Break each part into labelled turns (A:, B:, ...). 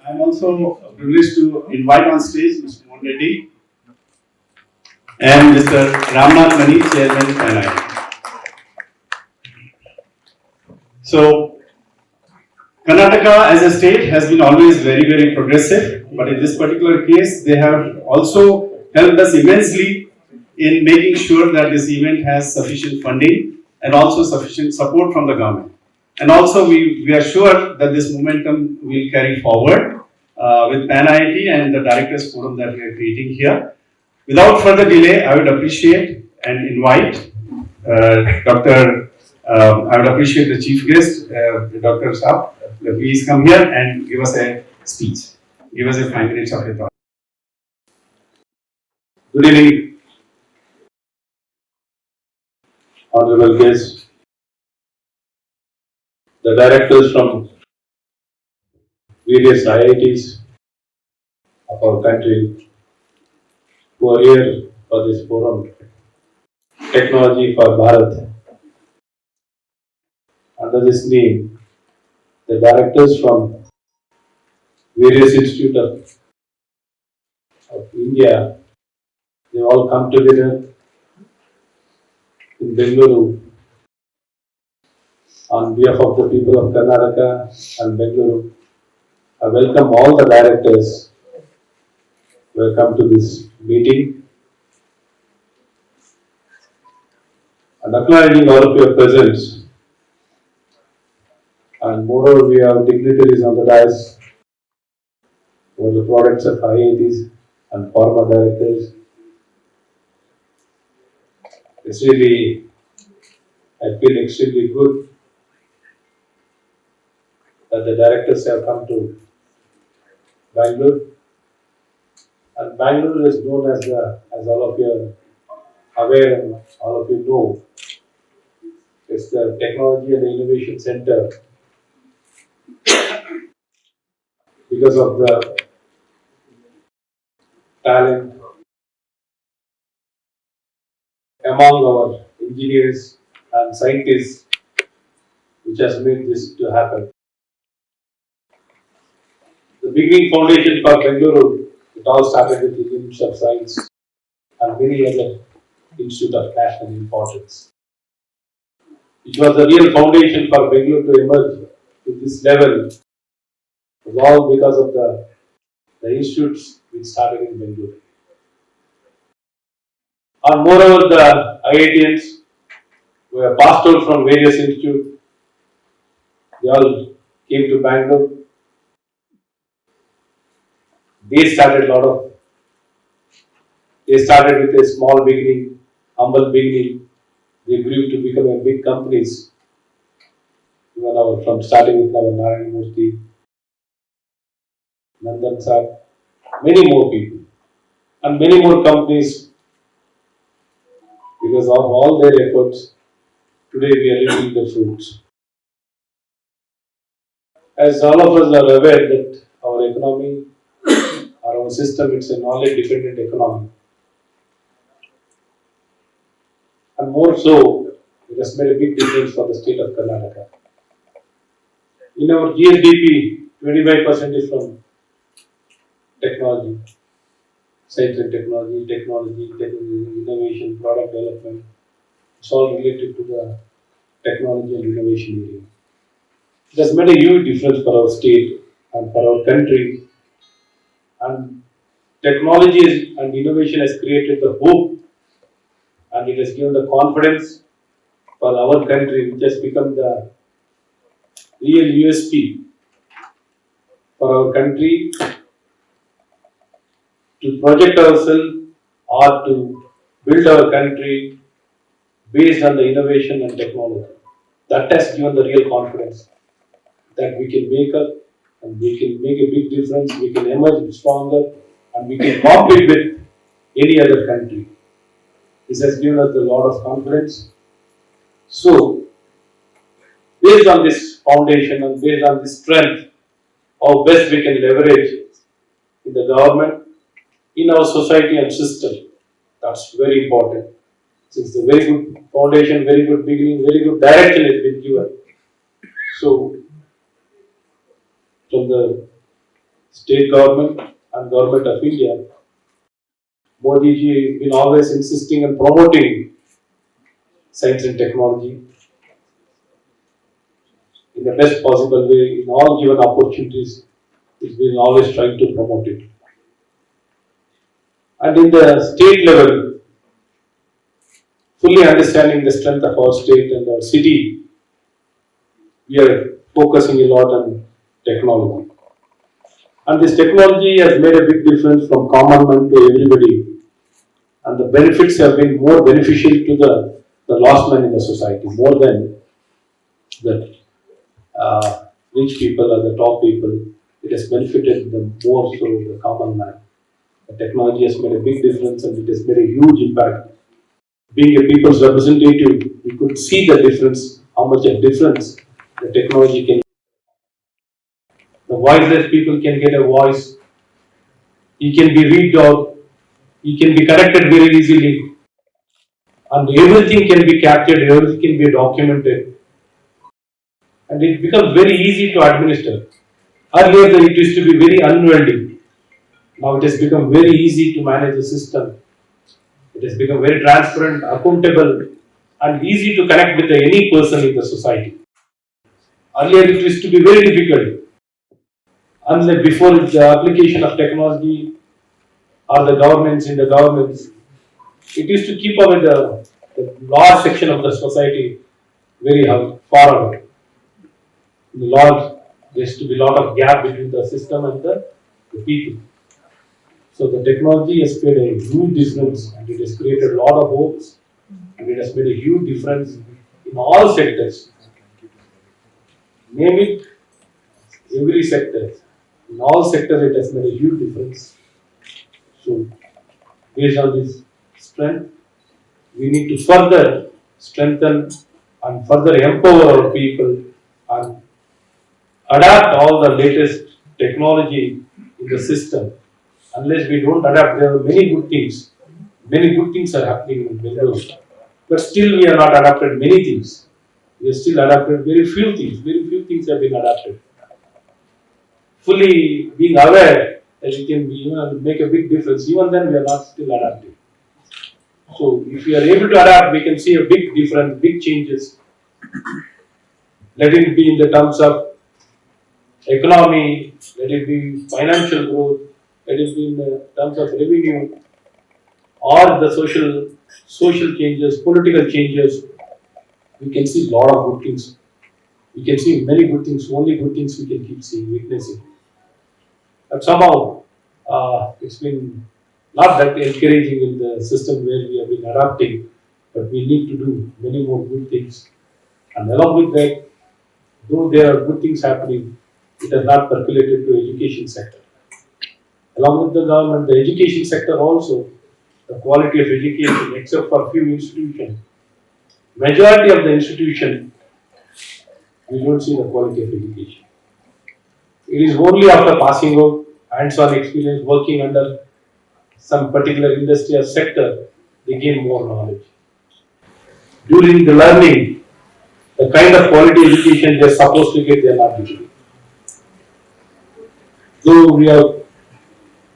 A: I am also privileged to invite on stage Mr. Mohan Reddy and Mr. Ramnath Mani, Chairman NI. So, Karnataka as a state has been always very, very progressive, but in this particular case, they have also helped us immensely in making sure that this event has sufficient funding and also sufficient support from the government. And also, we are sure that this momentum will carry forward with Pan IIT and the Directors Forum that we are creating here. Without further delay, I would appreciate and invite Dr. I would appreciate the chief guest, Dr. Saab. Please come here and give us a speech. Give us a 5 minutes of your thought. Good evening, honorable guests, the directors from various IITs of our country who are here for this forum, Technology for Bharat. Under this name, the directors from various institutes of India, they all come together in Bengaluru on behalf of the people of Karnataka and Bengaluru. I welcome all the directors who have come to this meeting and acknowledging all of your presence. And moreover, we have dignitaries on the dais who are the products of IITs and pharma directors. It's really, I feel extremely good that the directors have come to Bangalore. And Bangalore is known as all of you are aware and all of you know, it's the Technology and Innovation Center because of the talent among our engineers and scientists which has made this to happen. The beginning foundation for Bengaluru, it all started with the Institute of Science and many other institutes of national importance. It was the real foundation for Bengaluru to emerge to this level. It was all because of the institutes which started in Bengaluru. And moreover, the IITians who were passed out from various institutes, they all came to Bangalore. They started with a small beginning, humble beginning. They grew to become a big companies. Even from starting with our Narayana Murthy, Nandan Sir, many more people, and many more companies. Because of all their efforts, today we are reaping the fruits. As all of us are aware that our economy, our system, it's a knowledge-dependent economy. And more so, it has made a big difference for the state of Karnataka. In our GSDP, 25% is from technology, science and technology, innovation, product development. It's all related to the technology and innovation area. It has made a huge difference for our state and for our country. And technology and innovation has created the hope and it has given the confidence for our country, which has become the real USP for our country to project ourselves or to build our country based on the innovation and technology. That has given the real confidence that we can make up and we can make a big difference, we can emerge stronger and we can compete with any other country. This has given us a lot of confidence. So, based on this foundation and based on this strength, how best we can leverage in the government, in our society and system. That's very important. Since the very good foundation, very good beginning, very good direction has been given. So, from the state government and government of India, Modi ji has been always insisting and promoting science and technology in the best possible way in all given opportunities. He's been always trying to promote it. And in the state level, fully understanding the strength of our state and our city, we are focusing a lot on technology. And this technology has made a big difference from common man to everybody. And the benefits have been more beneficial to the lost man in the society, more than the rich people or the top people. It has benefited the more so the common man. The technology has made a big difference and it has made a huge impact. Being a people's representative, we could see the difference, how much of difference the technology can. The voiceless people can get a voice. He can be read out. He can be corrected very easily. And everything can be captured, everything can be documented. And it becomes very easy to administer. Earlier, it used to be very unwieldy. Now it has become very easy to manage the system. It has become very transparent, accountable, and easy to connect with any person in the society. Earlier, it used to be very difficult. Unlike before the application of technology or the governments in the governments, it used to keep up with the large section of the society very far away. There used to be a lot of gap between the system and the people. So the technology has made a huge difference and it has created a lot of hopes and it has made a huge difference in all sectors. Name it, every sector. In all sectors it has made a huge difference. So based on this strength, we need to further strengthen and further empower our people and adapt all the latest technology in the system. Unless we don't adapt, there are many good things. Many good things are happening in Bengaluru. But still we are not adapted many things. We are still adapted very few things. Very few things have been adapted. Fully being aware that it can be, make a big difference. Even then we are not still adapting. So if we are able to adapt, we can see a big difference, big changes. Let it be in the terms of economy, let it be financial growth, let it be in the terms of revenue, or the social changes, political changes. We can see a lot of good things. We can see many good things, only good things we can keep seeing, witnessing. But somehow it's been not that encouraging in the system where we have been adapting, but we need to do many more good things. And along with that, though there are good things happening, it has not percolated to education sector. Along with the government, the education sector also, the quality of education, except for few institutions, majority of the institution, we don't see the quality of education. It is only after passing out, hands-on experience, working under some particular industry or sector, they gain more knowledge. During the learning, the kind of quality education they are supposed to get, they are not getting. Though we have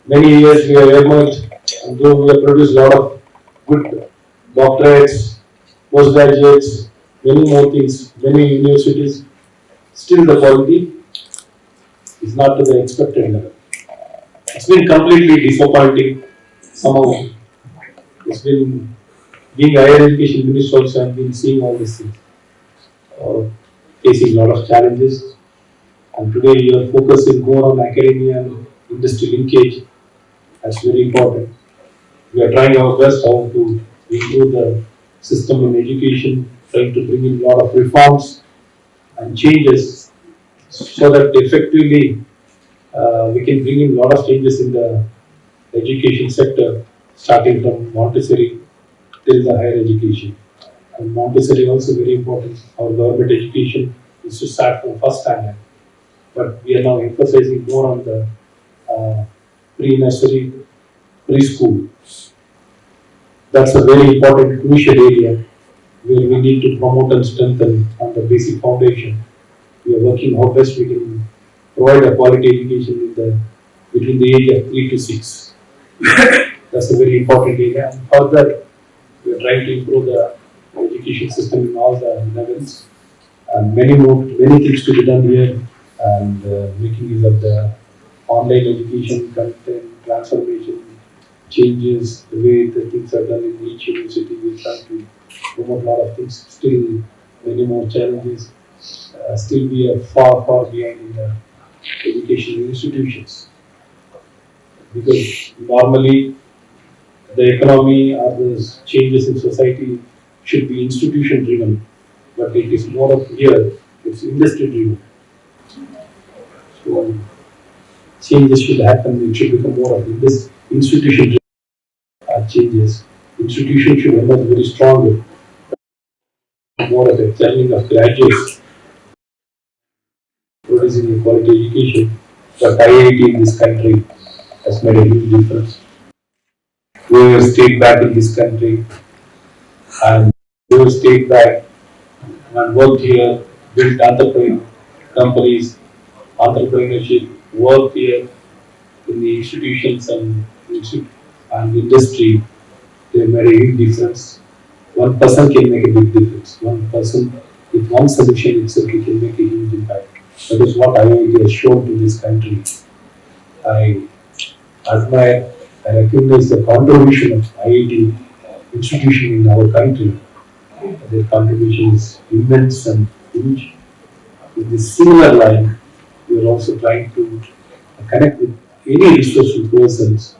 A: many years we have emerged, and though we have produced a lot of good doctorates, postgraduates, many more things, many universities, still the quality is not to the expected level. It's been completely disappointing. Somehow, it's been being a higher education minister also, I've been seeing all these things, facing a lot of challenges. And today you are focusing more on academia and industry linkage. That's very important. We are trying our best how to improve the system in education, trying to bring in a lot of reforms and changes so that effectively we can bring in a lot of changes in the education sector, starting from Montessori till the higher education. And Montessori also very important. Our government education is to start from first standard, but we are now emphasizing more on the pre-nursery, preschool. That's a very important, crucial area where we need to promote and strengthen on the basic foundation. We are working how best we can provide a quality education in the between the age of 3 to 6. That's a very important area. And further, we are trying to improve the education system in all the levels. And many things to be done here, and making use of the online education, content, transformation, changes, the way the things are done in each university. We try to promote a lot of things. Still, many more challenges. Still, we are far behind in the education institutions, because normally the economy or the changes in society should be institution driven, but it is more of here, it's industry driven. So changes should happen, it should become more of this institution driven changes. Institution should emerge very strongly, more of a churning of graduates producing a quality education. But IIT in this country has made a huge difference. We have stayed back in this country, and we have stayed back and worked here, built entrepreneur companies, entrepreneurship, work here in the institutions and industry. They made a huge difference. One person can make a big difference. One person with one solution itself can make a huge impact. That is what IIT has shown to this country. I admire, I recognize the contribution of IIT institution in our country. Their contribution is immense and huge. In this similar line, we are also trying to connect with any resourceful persons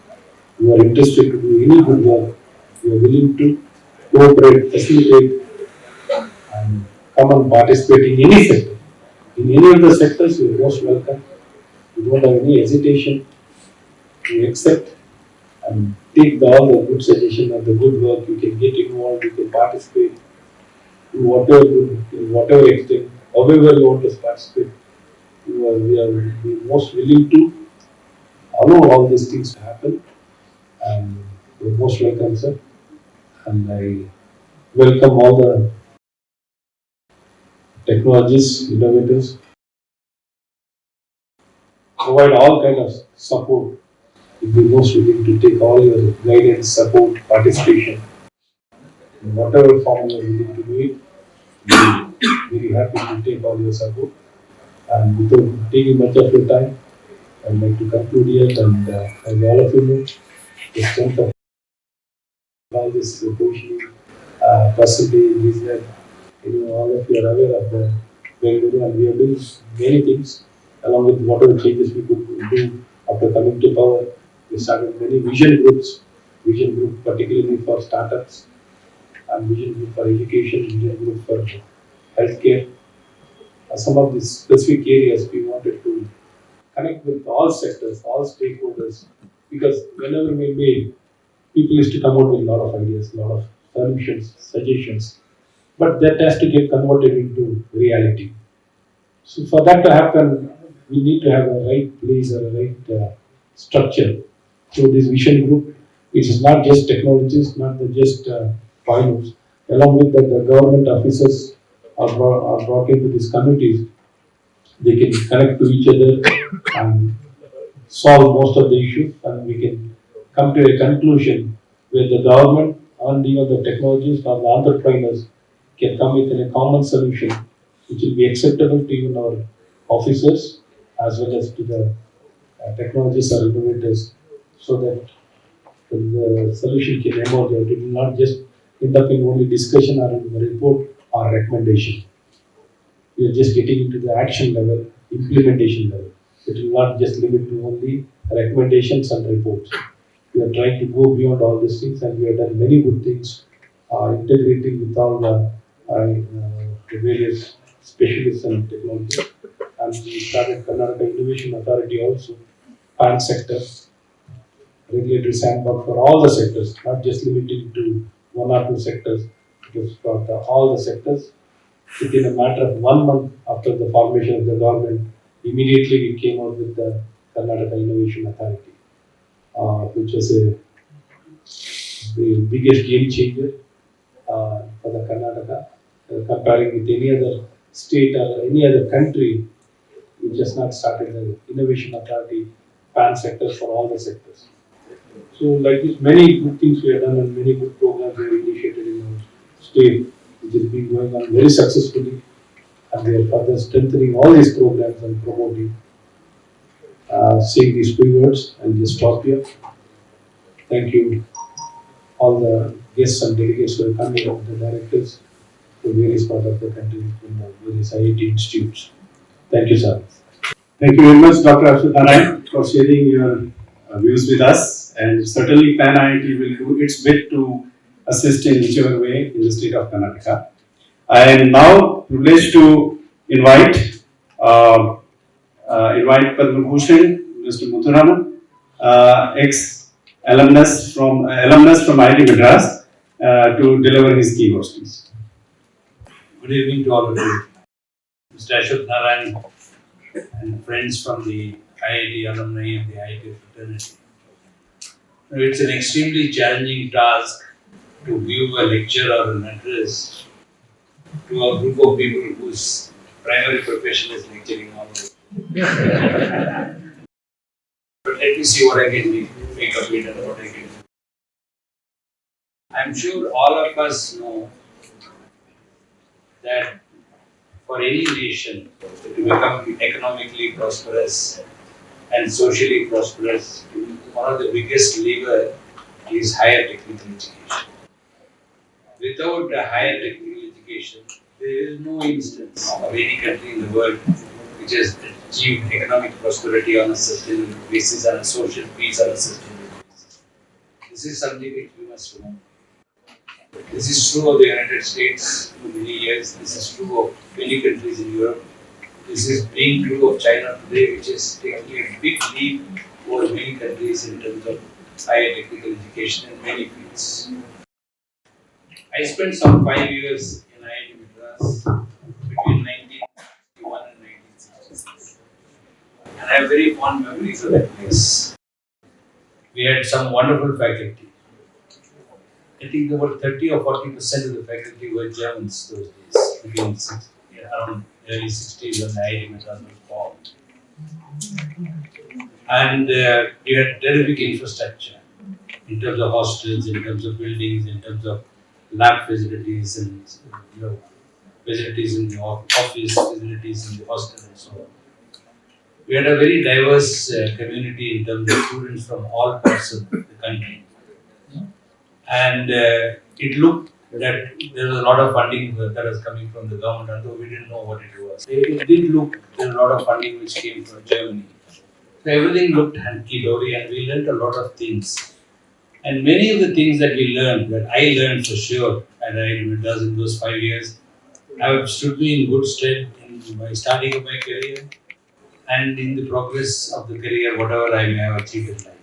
A: who are interested to do any good work. We are willing to cooperate, facilitate, and come and participate in any sector. In any of the sectors, you are most welcome. We don't have any hesitation. We accept and take all the good suggestion and the good work. You can get involved, you can participate to whatever good, in whatever extent, however you want to participate. We are most willing to allow all these things to happen, and you're most welcome, sir. And I welcome all the technologists, innovators, provide all kind of support. We'll be most willing to take all your guidance, support, participation, in whatever form you're willing to do it. We'll be very happy to take all your support. And without taking much of your time, I'd like to conclude here, and as all of you know, the strength of all this positioning percentage is that all of you are aware of the Bengaluru, and we have done many things along with whatever changes we could do after coming to power. We started many vision group particularly for startups, and vision group for education, vision group for healthcare. Some of these specific areas we wanted to connect with all sectors, all stakeholders, because whenever we made, people used to come out with a lot of ideas, a lot of solutions, suggestions, but that has to get converted into reality. So for that to happen, we need to have a right place or a right structure. So this vision group, it is not just technologists, not just pilots. Along with that, the government officers are brought into these committees. They can connect to each other and solve most of the issues, and we can come to a conclusion where the government and even the technologists or the entrepreneurs can come with a common solution which will be acceptable to even our officers as well as to the technologists or innovators, so that the solution can emerge and it will not just end up in only discussion or in the report or recommendation. We are just getting into the action level, implementation level. It will not just limit to only recommendations and reports. We are trying to go beyond all these things, and we have done many good things, integrating with all the various specialists and technology. And we started Karnataka Innovation Authority also, PAN sector, regulatory sandbox for all the sectors, not just limited to one or two sectors. It was for all the sectors. Within a matter of 1 month after the formation of the government, immediately we came out with the Karnataka Innovation Authority, which was the biggest game changer for the Karnataka. Comparing with any other state or any other country, we just not started the Innovation Authority PAN sectors for all the sectors. So like this, many good things we have done and many good programs we have initiated in our state, which has been going on very successfully, and we are further strengthening all these programs and promoting. Saying these few words, I'll just stop here. Thank you, all the guests and delegates who are coming, the directors from various parts of the country, from the various IIT institutes. Thank you, sir.
B: Thank you very much, Dr. Ashwat Narayan, for sharing your views with us. And certainly, PAN IIT will do its bit to assist in whichever way in the state of Karnataka. I am now privileged to invite Padma Bhushan, Mr. Muthuraman, ex alumnus from IIT Madras, to deliver his keynote speech.
C: Good evening to all of you. Mr. Ashwat Narayan and friends from the IIT alumni and the IIT fraternity. It's an extremely challenging task to give a lecture or an address to a group of people whose primary profession is lecturing all over. But let me see what I can make of it and what I can do. I'm sure all of us know that for any nation to become economically prosperous and socially prosperous, one of the biggest lever is higher technical education. Without a higher technical education, there is no instance of any country in the world which has achieved economic prosperity on a sustainable basis and a social peace on a sustainable basis. This is something which we must remember. This is true of the United States for many years. This is true of many countries in Europe. This is being true of China today, which is taking a big leap over many countries in terms of higher technical education in many fields. I spent some 5 years in IIT Madras between 1961 and 1966. And I have very fond memories of that place. We had some wonderful faculty. I think about 30 or 40% of the faculty were Germans those days, between around early 60s when the IIT Madras was formed. And we had terrific infrastructure in terms of hostels, in terms of buildings, in terms of lab facilities and facilities in the office, facilities in the hostel and so on. We had a very diverse community in terms of students from all parts of the country. And it looked that there was a lot of funding that was coming from the government, although we didn't know what it was. It did look there was a lot of funding which came from Germany. So everything looked hunky-dory and we learned a lot of things. And many of the things that we learned, that I learned for sure, and I does in those 5 years, have stood me in good stead in my starting of my career and in the progress of the career, whatever I may have achieved in life.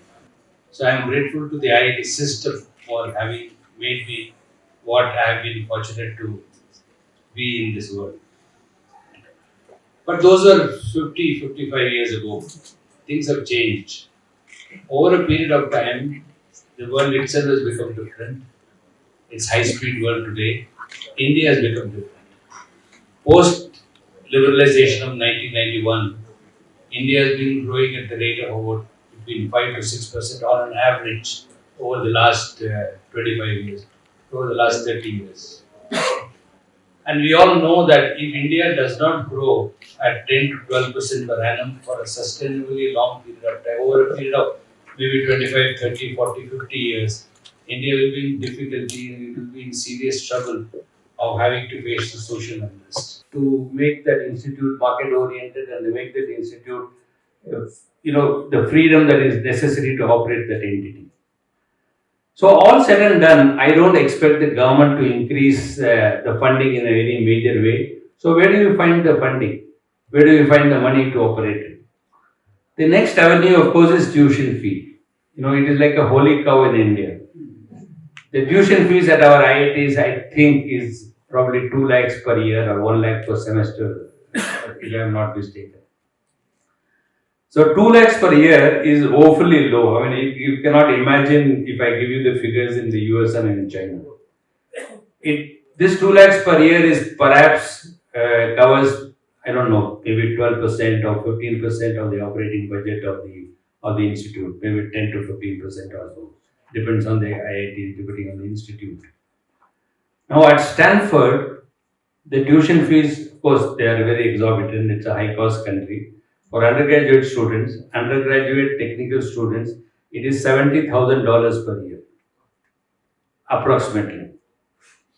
C: So I am grateful to the IIT system for having made me what I have been fortunate to be in this world. But those were 50, 55 years ago. Things have changed. Over a period of time, the world itself has become different. It's high-speed world today. India has become different. Post-liberalization of 1991, India has been growing at the rate of about between 5 to 6% on an average over the last 25 years, over the last 30 years. And we all know that if India does not grow at 10 to 12% per annum for a sustainably long period of time, over a period of maybe 25, 30, 40, 50 years, India will be in difficulty and it will be in serious trouble of having to face the social unrest. To make that institute market oriented and to make that institute, the freedom that is necessary to operate that entity. So all said and done, I don't expect the government to increase the funding in a very major way. So where do you find the funding? Where do you find the money to operate it? The next avenue, of course, is tuition fee. It is like a holy cow in India. The tuition fees at our IITs, I think, is probably 2 lakhs per year or 1 lakh per semester, if I am not mistaken. So 2 lakhs per year is awfully low. I mean, you cannot imagine if I give you the figures in the US and in China. This 2 lakhs per year is perhaps covers, I don't know, maybe 12% or 15% of the operating budget of the of the institute, maybe 10 to 15% or so. Depends on the IIT, depending on the institute. Now at Stanford, the tuition fees, of course, they are very exorbitant. It's a high cost country. For undergraduate students, undergraduate technical students, it is $70,000 per year, approximately.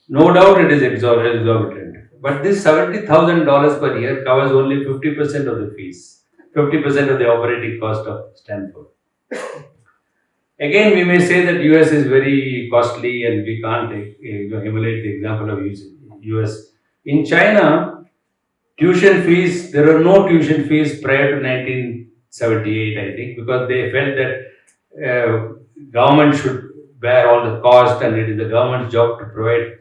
C: No doubt it is exorbitant. But this $70,000 per year covers only 50% of the fees, 50% of the operating cost of Stanford. Again, we may say that US is very costly and we can't emulate the example of US. In China, tuition fees, there were no tuition fees prior to 1978, I think, because they felt that government should bear all the cost and it is the government's job to provide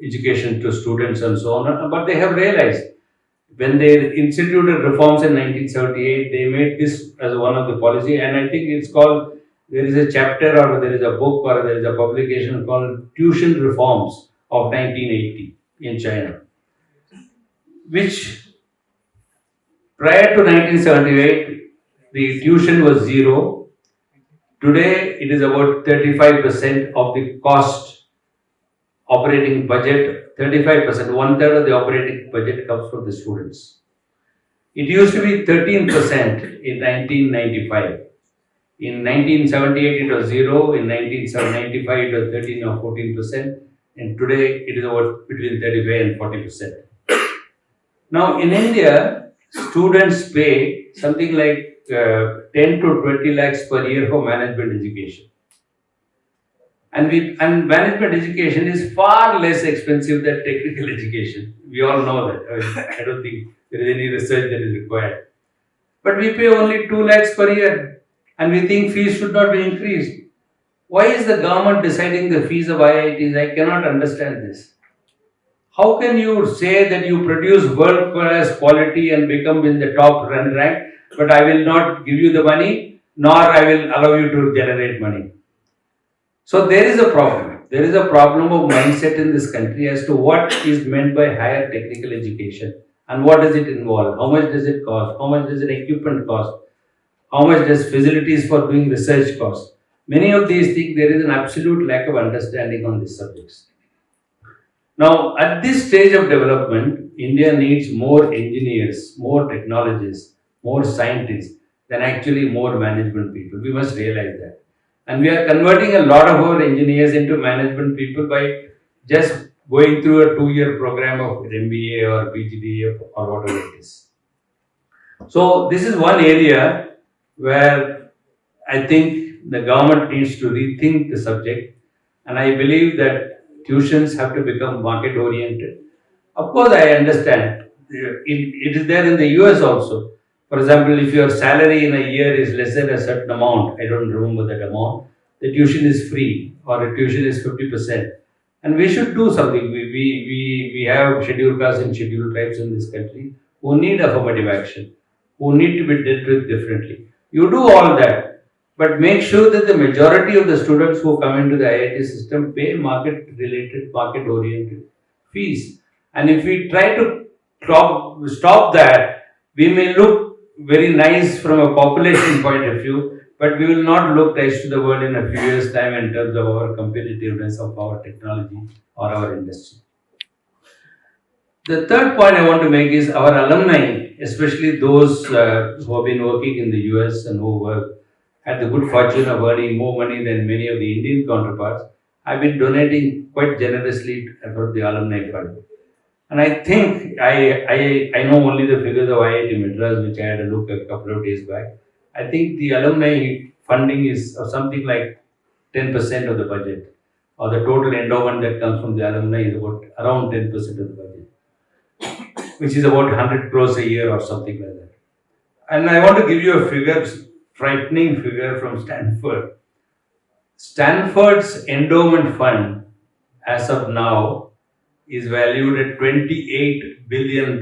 C: education to students and so on. But they have realized when they instituted reforms in 1978, they made this as one of the policy, and I think it's called, there is a chapter or there is a book or there is a publication called Tuition Reforms of 1980 in China, which prior to 1978, the tuition was zero. Today, it is about 35% of the cost operating budget, 35%, one third of the operating budget comes from the students. It used to be 13% in 1995. In 1978, it was zero. In 1995, it was 13 or 14%. And today, it is about between 35 and 40%. Now, in India, students pay something like 10 to 20 lakhs per year for management education. And management education is far less expensive than technical education. We all know that. I don't think there is any research that is required. But we pay only 2 lakhs per year and we think fees should not be increased. Why is the government deciding the fees of IITs? I cannot understand this. How can you say that you produce world-class quality and become in the top rank, but I will not give you the money, nor I will allow you to generate money? So there is a problem. There is a problem of mindset in this country as to what is meant by higher technical education and what does it involve, how much does it cost, how much does an equipment cost, how much does facilities for doing research cost. Many of these things, there is an absolute lack of understanding on these subjects. Now, at this stage of development, India needs more engineers, more technologists, more scientists than actually more management people. We must realize that. And we are converting a lot of our engineers into management people by just going through a 2-year program of MBA or PhD or whatever it is. So this is one area where I think the government needs to rethink the subject, and I believe that tuitions have to become market oriented. Of course, I understand it is there in the US also. For example, if your salary in a year is less than a certain amount, I don't remember that amount, the tuition is free or the tuition is 50%. And we should do something. We have scheduled castes and scheduled tribes in this country who need affirmative action, who need to be dealt with differently. You do all that, but make sure that the majority of the students who come into the IIT system pay market-related, market-oriented fees. And if we try to stop that, we may look very nice from a population point of view, but we will not look nice to the world in a few years' time in terms of our competitiveness of our technology or our industry. The third point I want to make is our alumni, especially those who have been working in the US and who had the good fortune of earning more money than many of the Indian counterparts, have been donating quite generously for the alumni fund. And I think I know only the figures of IIT Madras, which I had a look a couple of days back. I think the alumni funding is something like 10% of the budget, or the total endowment that comes from the alumni is about around 10% of the budget, which is about 100 crores a year or something like that. And I want to give you a figure, frightening figure from Stanford. Stanford's endowment fund, as of now, is valued at $28 billion,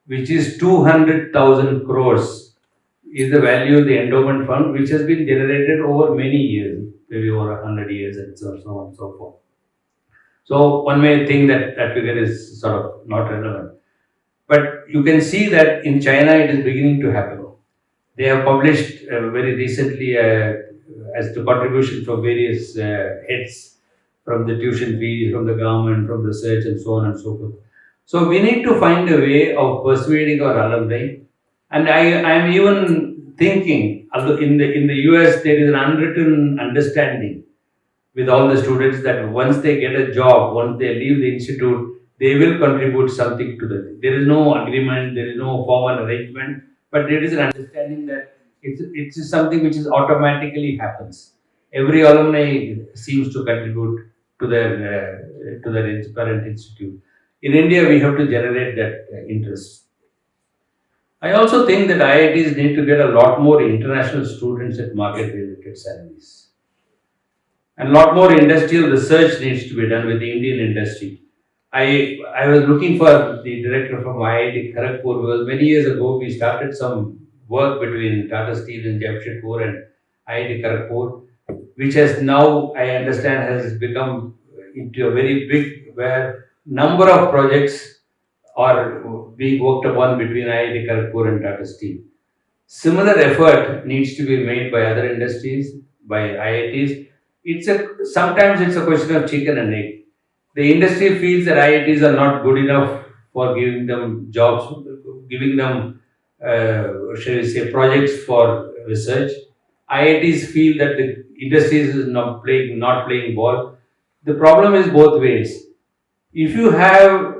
C: which is 200,000 crores is the value of the endowment fund, which has been generated over many years, maybe over 100 years and so on and so forth. So one may think that that figure is sort of not relevant. But you can see that in China it is beginning to happen. They have published very recently as the contribution from various heads, from the tuition fees, from the government, from research, and so on and so forth. So we need to find a way of persuading our alumni. And I am even thinking, although in the US there is an unwritten understanding with all the students that once they get a job, once they leave the institute, they will contribute something to the. There is no agreement, there is no formal arrangement, but there is an understanding that it's something which is automatically happens. Every alumni seems to contribute to their parent institute. In India, we have to generate that interest. I also think that IITs need to get a lot more international students at market-related salaries. And a lot more industrial research needs to be done with the Indian industry. I was looking for the director from IIT Kharagpur because many years ago we started some work between Tata Steel in Jamshedpur and IIT Kharagpur, which has now, I understand, has become into a very big, where number of projects are being worked upon between IIT Kharagpur and Tata Steel. Similar effort needs to be made by other industries, by IITs. Sometimes it's a question of chicken and egg. The industry feels that IITs are not good enough for giving them jobs, giving them, shall we say, projects for research. IITs feel that the industries is not playing ball. The problem is both ways. If you have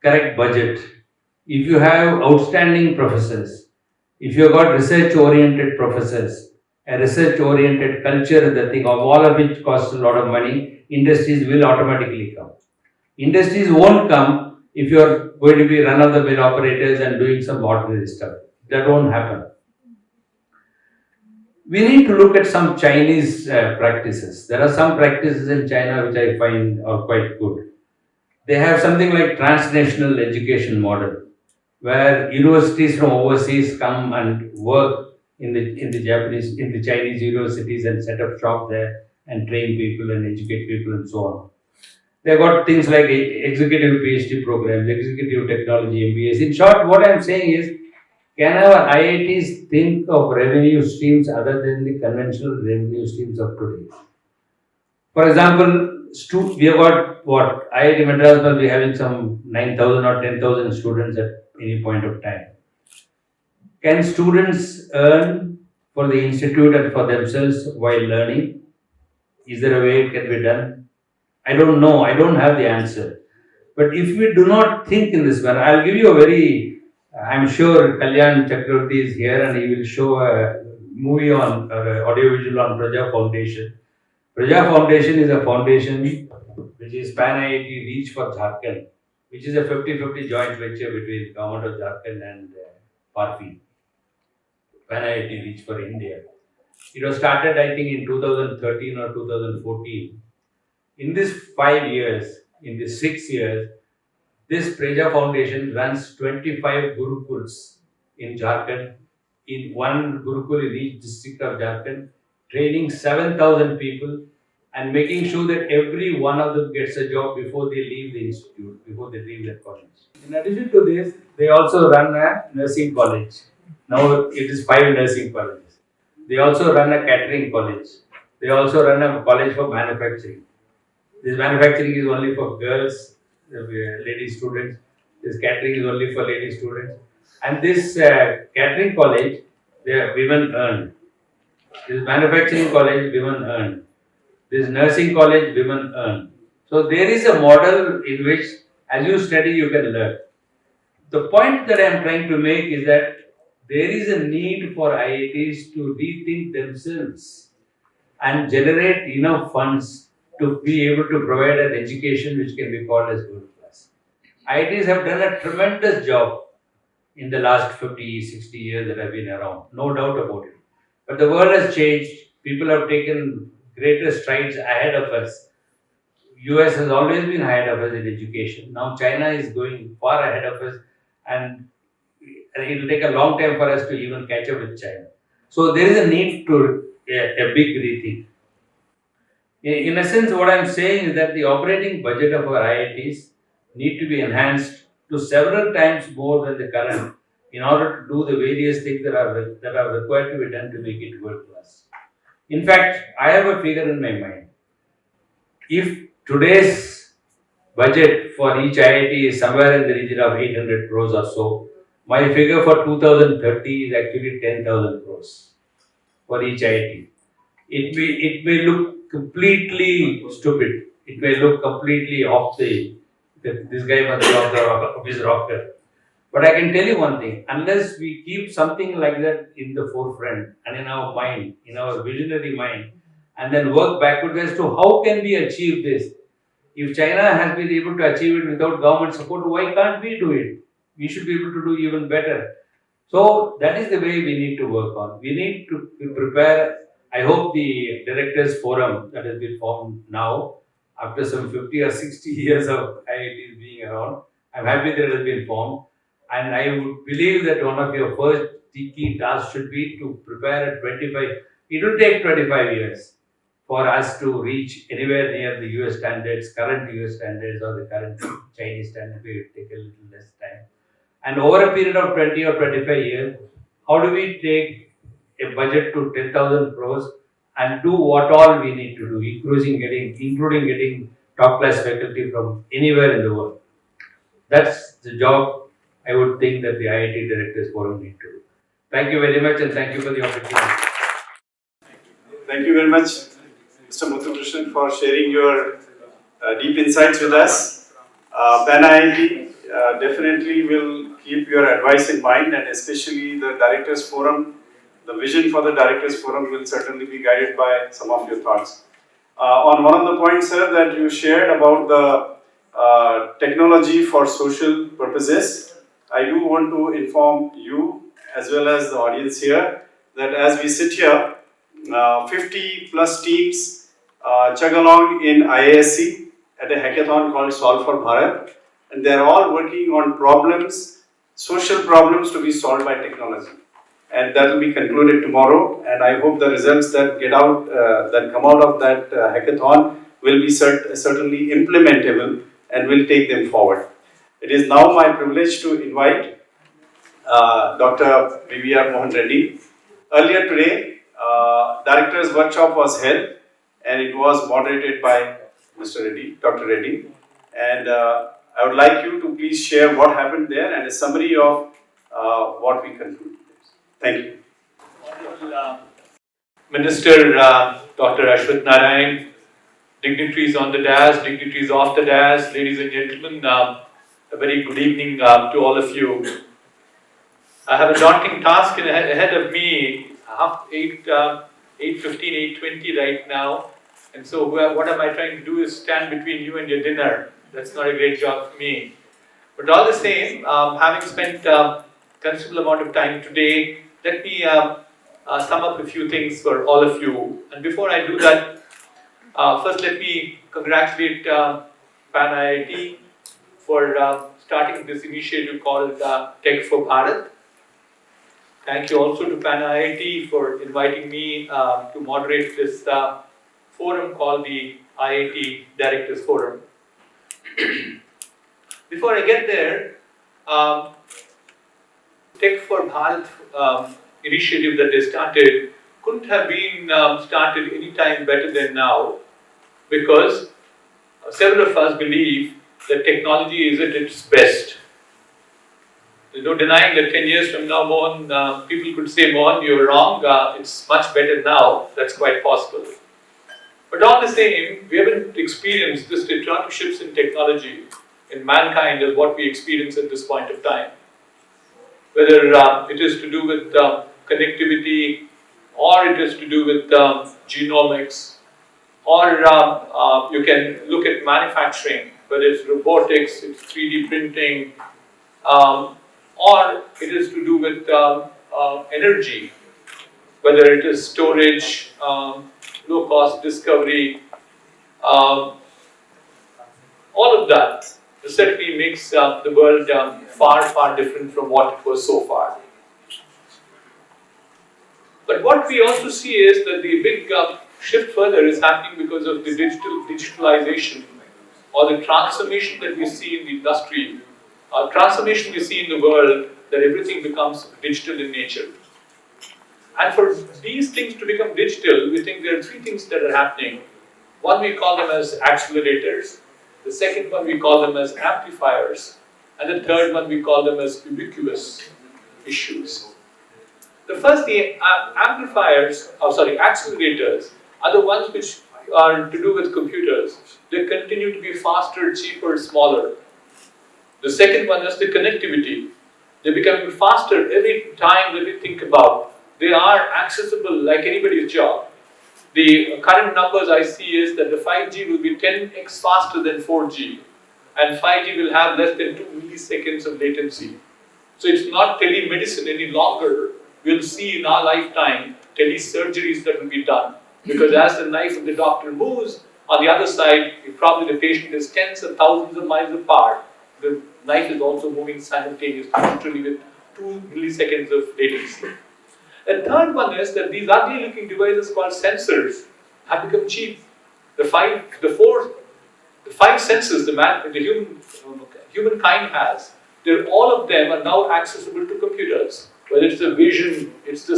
C: correct budget, if you have outstanding professors, if you have got research oriented professors, a research oriented culture, the thing of all of which costs a lot of money, industries will automatically come. Industries won't come if you are going to be run of the mill operators and doing some ordinary stuff. That won't happen. We need to look at some Chinese practices. There are some practices in China which I find are quite good. They have something like transnational education model, where universities from overseas come and work in the Chinese universities and set up shop there and train people and educate people and so on. They've got things like executive PhD programs, executive technology MBAs. In short, what I'm saying is, can our IITs think of revenue streams other than the conventional revenue streams of today? For example, we have got what? IIT Madras will be having some 9,000 or 10,000 students at any point of time. Can students earn for the institute and for themselves while learning? Is there a way it can be done? I don't know. I don't have the answer. But if we do not think in this manner, I'll give you I'm sure Kalyan Chakravarti is here and he will show a movie on, or a audiovisual on Praja Foundation. Praja Foundation is a foundation which is Pan IIT Reach for Jharkhand, which is a 50-50 joint venture between Government of Jharkhand and Parfi. Pan IIT Reach for India. It was started, I think, in 2013 or 2014. In this 5 years, in these 6 years, this Praja Foundation runs 25 Gurukuls in Jharkhand, in one Gurukul in each district of Jharkhand, training 7,000 people and making sure that every one of them gets a job before they leave the institute, before they leave their college. In addition to this, they also run a nursing college. Now it is 5 nursing colleges. They also run a catering college. They also run a college for manufacturing. This manufacturing is only for girls, lady students. This catering is only for lady students. And this catering college, women earn. This manufacturing college, women earn. This nursing college, women earn. So there is a model in which, as you study, you can learn. The point that I am trying to make is that there is a need for IITs to rethink themselves and generate enough funds to be able to provide an education which can be called as world class. IITs have done a tremendous job in the last 50, 60 years that I've been around, no doubt about it. But the world has changed. People have taken greater strides ahead of us. US has always been ahead of us in education. Now China is going far ahead of us, and it will take a long time for us to even catch up with China. So there is a need to a big rethink. In essence, what I'm saying is that the operating budget of our IITs need to be enhanced to several times more than the current, in order to do the various things that are required to be done to make it world class. In fact, I have a figure in my mind. If today's budget for each IIT is somewhere in the region of 800 crores or so, my figure for 2030 is actually 10,000 crores for each IIT. It may look completely stupid. It may look completely off this guy must be off his rocker. But I can tell you one thing, unless we keep something like that in the forefront and in our mind, in our visionary mind, and then work backwards as to how can we achieve this. If China has been able to achieve it without government support, why can't we do it? We should be able to do even better. So that is the way we need to work on. We need to prepare. I hope the directors forum that has been formed now, after some 50 or 60 years of IITs being around, I'm happy that it has been formed. And I would believe that one of your first key tasks should be to prepare a 25. It will take 25 years for us to reach anywhere near the US standards, current US standards, or the current Chinese standard. It will take a little less time. And over a period of 20 or 25 years, how do we take a budget to 10,000 crores and do what all we need to do, including getting top class faculty from anywhere in the world? That's the job I would think that the IIT Directors Forum need to do. Thank you very much and thank you for the opportunity.
B: Thank you very much, Mr. Muthukrishnan, for sharing your deep insights with us. Pan IIT definitely will keep your advice in mind, and especially the Directors Forum. The vision for the Directors Forum will certainly be guided by some of your thoughts. On one of the points, sir, that you shared about the technology for social purposes, I do want to inform you as well as the audience here that as we sit here, 50 plus teams chug along in IISc at a hackathon called Solve for Bharat, and they are all working on problems, social problems to be solved by technology. And that will be concluded tomorrow, and I hope the results that come out of that hackathon will be certainly implementable and will take them forward. It is now my privilege to invite Dr. VVR Mohan Reddy. Earlier today, Directors Workshop was held, and it was moderated by Mr. Reddy, Dr. Reddy. And I would like you to please share what happened there and a summary of what we concluded. Thank you.
D: Honorable Minister Dr. Ashwath Narayan, dignitaries on the dais, dignitaries off the dais, ladies and gentlemen, a very good evening to all of you. I have a daunting task ahead of me, 8:15, 8:20 right now. And so what am I trying to do is stand between you and your dinner. That's not a great job for me. But all the same, having spent considerable amount of time today, let me sum up a few things for all of you. And before I do that, first let me congratulate Pan IIT for starting this initiative called Tech for Bharat. Thank you also to Pan IIT for inviting me to moderate this forum called the IIT Directors Forum. Before I get there, Tech for Bharat initiative that they started couldn't have been started any time better than now, because several of us believe that technology is at its best. There's no denying that 10 years from now, Mohan, people could say, Mohan, you're wrong, it's much better now. That's quite possible. But all the same, we haven't experienced this tectonic shifts in technology in mankind as what we experience at this point of time. Whether it is to do with connectivity, or it is to do with genomics, or you can look at manufacturing, whether it's robotics, it's 3D printing, or it is to do with energy, whether it is storage, low-cost discovery, all of that certainly makes the world far, far different from what it was so far. But what we also see is that the big shift further is happening because of the digitalization, or the transformation that we see in the industry, transformation we see in the world that everything becomes digital in nature. And for these things to become digital, we think there are three things that are happening. One, we call them as accelerators. The second one, we call them as amplifiers. And the third one, we call them as ubiquitous issues. The first, accelerators are the ones which are to do with computers. They continue to be faster, cheaper, smaller. The second one is the connectivity. They're becoming faster every time that we think about. They are accessible like anybody's job. The current numbers I see is that the 5G will be 10x faster than 4G. And 5G will have less than 2 milliseconds of latency. So it's not telemedicine any longer. We'll see in our lifetime telesurgeries that will be done. Because as the knife of the doctor moves, on the other side, probably the patient is tens of thousands of miles apart. The knife is also moving simultaneously, literally with 2 milliseconds of latency. The third one is that these ugly looking devices called sensors have become cheap. The five senses the humankind has, all of them are now accessible to computers. Whether it's the vision, it's the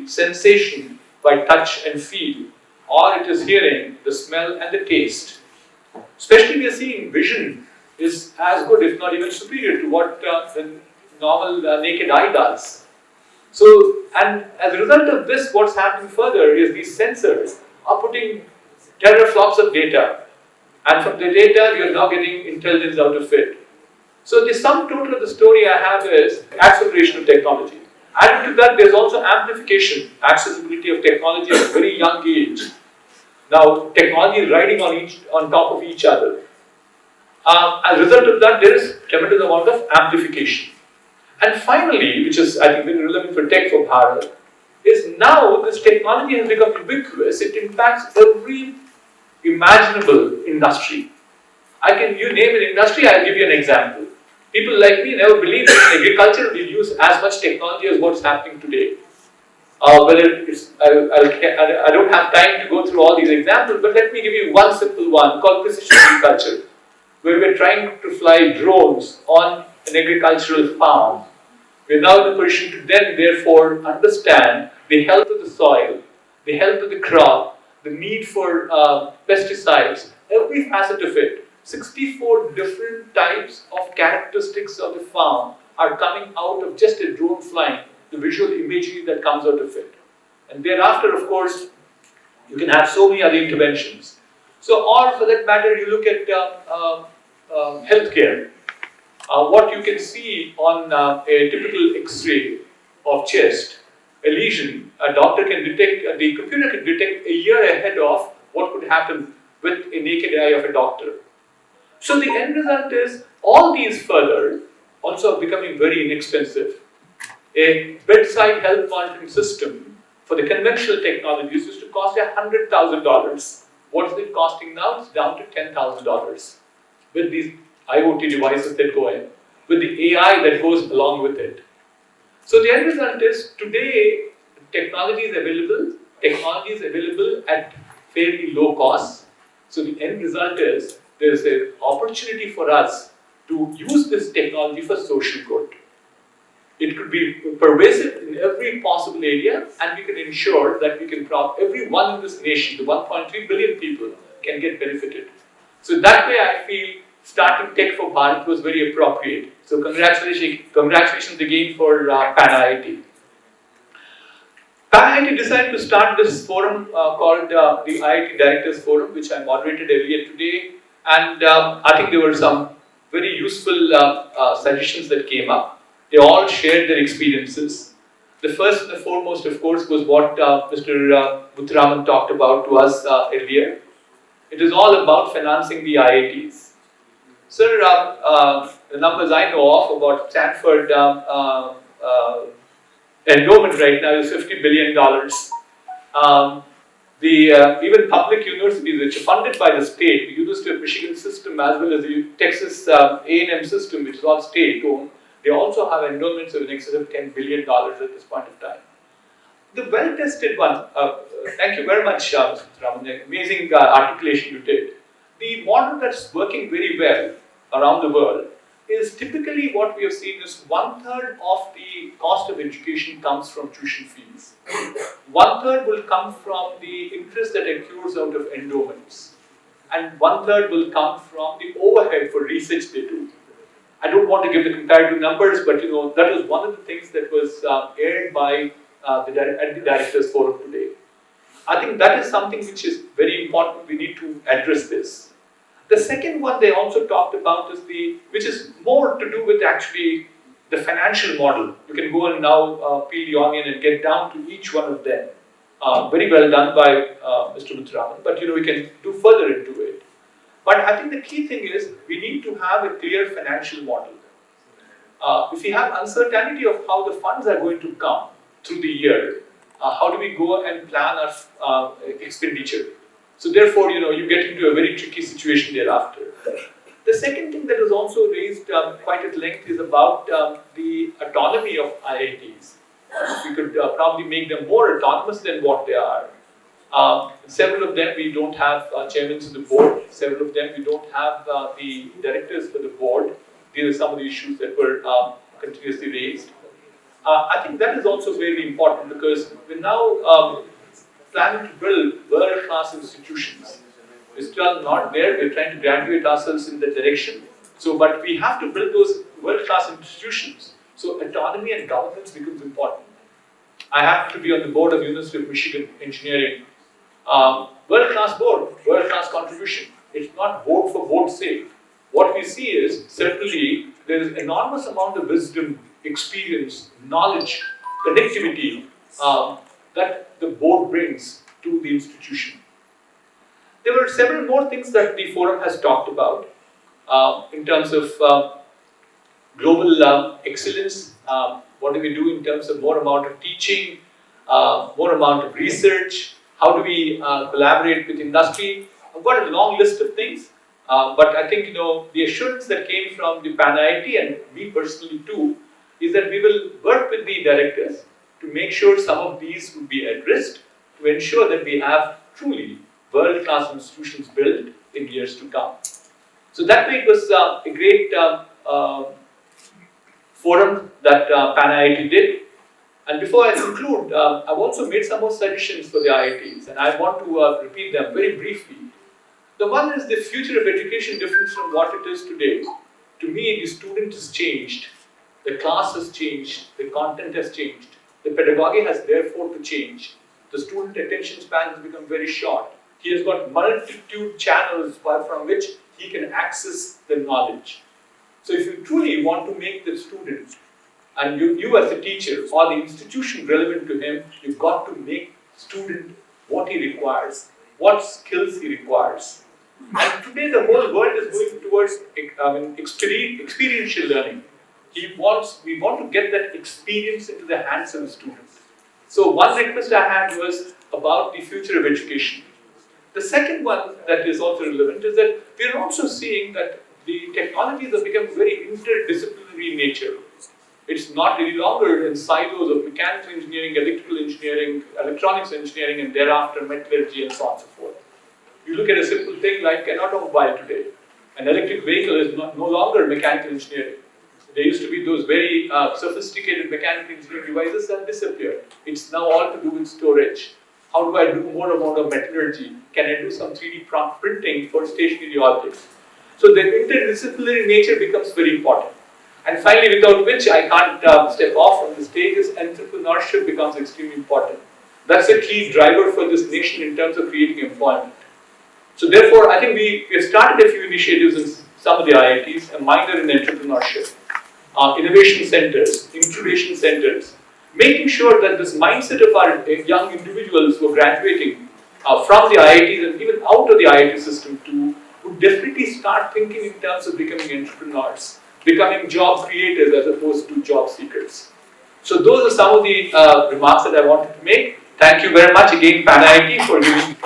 D: sensation by touch and feel, or it is hearing, the smell and the taste. Especially we are seeing vision is as good, if not even superior to what the normal naked eye does. So, and as a result of this, what's happening further is these sensors are putting teraflops of data. And from the data, you're now getting intelligence out of it. So the sum total of the story I have is acceleration of technology. Added to that, there's also amplification, accessibility of technology at a very young age. Now, technology is riding on top of each other. As a result of that, there is tremendous amount of amplification. And finally, which is I think very relevant for Tech for Bharat, is now this technology has become ubiquitous. It impacts every imaginable industry. You name an industry, I'll give you an example. People like me never believed that in agriculture we'll use as much technology as what's happening today. Whether it's, I don't have time to go through all these examples, but let me give you one simple one called precision agriculture, where we're trying to fly drones on an agricultural farm. We're now in a position to then, therefore, understand the health of the soil, the health of the crop, the need for pesticides, every facet of it. 64 different types of characteristics of the farm are coming out of just a drone flying, the visual imagery that comes out of it. And thereafter, of course, you can have so many other interventions. So, or for that matter, you look at healthcare. What you can see on a typical X-ray of chest, a lesion, a doctor can detect, the computer can detect a year ahead of what could happen with a naked eye of a doctor. So the end result is all these further also are becoming very inexpensive. A bedside health monitoring system for the conventional technologies used to cost $100,000. What's it costing now? It's down to $10,000 with these IoT devices that go in, with the AI that goes along with it. So the end result is today technology is available at fairly low cost. So the end result is there's an opportunity for us to use this technology for social good. It could be pervasive in every possible area, and we can ensure that we can everyone in this nation, the 1.3 billion people, can get benefited. So that way I feel starting Tech for Bharat was very appropriate. So congratulations again for PAN-IIT. PAN-IIT decided to start this forum called the IIT Directors Forum, which I moderated earlier today. And I think there were some very useful suggestions that came up. They all shared their experiences. The first and the foremost, of course, was what Mr. Muthuraman talked about to us earlier. It is all about financing the IITs. Sir, the numbers I know of about Stanford endowment right now is $50 billion. Even public universities which are funded by the state, the University of Michigan system as well as the Texas A&M system, which is all state-owned, they also have endowments of in excess of $10 billion at this point of time. The well-tested one, thank you very much, Mr. Raman, amazing articulation you did. The model that's working very well around the world is typically what we have seen is 1/3 of the cost of education comes from tuition fees. 1/3 will come from the interest that accrues out of endowments. And 1/3 will come from the overhead for research they do. I don't want to give the comparative numbers, but that was one of the things that was aired by at the Directors Forum today. I think that is something which is very important. We need to address this. The second one they also talked about is which is more to do with actually the financial model. You can go and now peel the onion and get down to each one of them. Very well done by Mr. Muthuraman, but we can do further into it. But I think the key thing is we need to have a clear financial model. If we have uncertainty of how the funds are going to come through the year, how do we go and plan our expenditure? So therefore, you get into a very tricky situation thereafter. The second thing that was also raised quite at length is about the autonomy of IITs. We could probably make them more autonomous than what they are. Several of them we don't have chairmen of the board. Several of them we don't have the directors for the board. These are some of the issues that were continuously raised. I think that is also very important because we're now planning to build world-class institutions. We're still not there. We're trying to graduate ourselves in that direction. But we have to build those world-class institutions. So autonomy and governance becomes important. I happen to be on the board of University of Michigan Engineering. World-class board, world-class contribution. It's not board for board's sake. What we see is certainly there is enormous amount of wisdom, experience, knowledge, connectivity that the board brings to the institution. There were several more things that the forum has talked about in terms of global excellence. What do we do in terms of more amount of teaching, more amount of research? How do we collaborate with industry? I've got a long list of things, but I think the assurance that came from the PAN-IIT and me personally too is that we will work with the directors to make sure some of these will be addressed to ensure that we have truly world-class institutions built in years to come. So that way it was a great forum that PAN-IIT did. And before I conclude, I've also made some more suggestions for the IITs, and I want to repeat them very briefly. The one is the future of education different from what it is today. To me, the student has changed, the class has changed, the content has changed, the pedagogy has therefore to change. The student attention span has become very short. He has got multitude channels from which he can access the knowledge. So if you truly want to make the student, and you as a teacher or the institution relevant to him, you've got to make student what he requires, what skills he requires. And today the whole world is going towards experiential learning. We want to get that experience into the hands of the student. So one request I had was about the future of education. The second one that is also relevant is that we are also seeing that the technologies have become very interdisciplinary in nature. It's not any longer in silos of mechanical engineering, electrical engineering, electronics engineering, and thereafter metallurgy and so on and so forth. You look at a simple thing like an automobile today. An electric vehicle is no longer mechanical engineering. There used to be those very sophisticated mechanical engineering devices that disappeared. It's now all to do with storage. How do I do more amount of metallurgy? Can I do some 3D printing for stationary objects? So the interdisciplinary nature becomes very important. And finally, without which I can't step off from the stage, is entrepreneurship becomes extremely important. That's a key driver for this nation in terms of creating employment. So therefore, I think we have started a few initiatives in some of the IITs, a minor in entrepreneurship, innovation centers, incubation centers, making sure that this mindset of our young individuals who are graduating from the IITs and even out of the IIT system too, would definitely start thinking in terms of becoming entrepreneurs, becoming job creators as opposed to job seekers. So those are some of the remarks that I wanted to make. Thank you very much again, PAN-IIT, for giving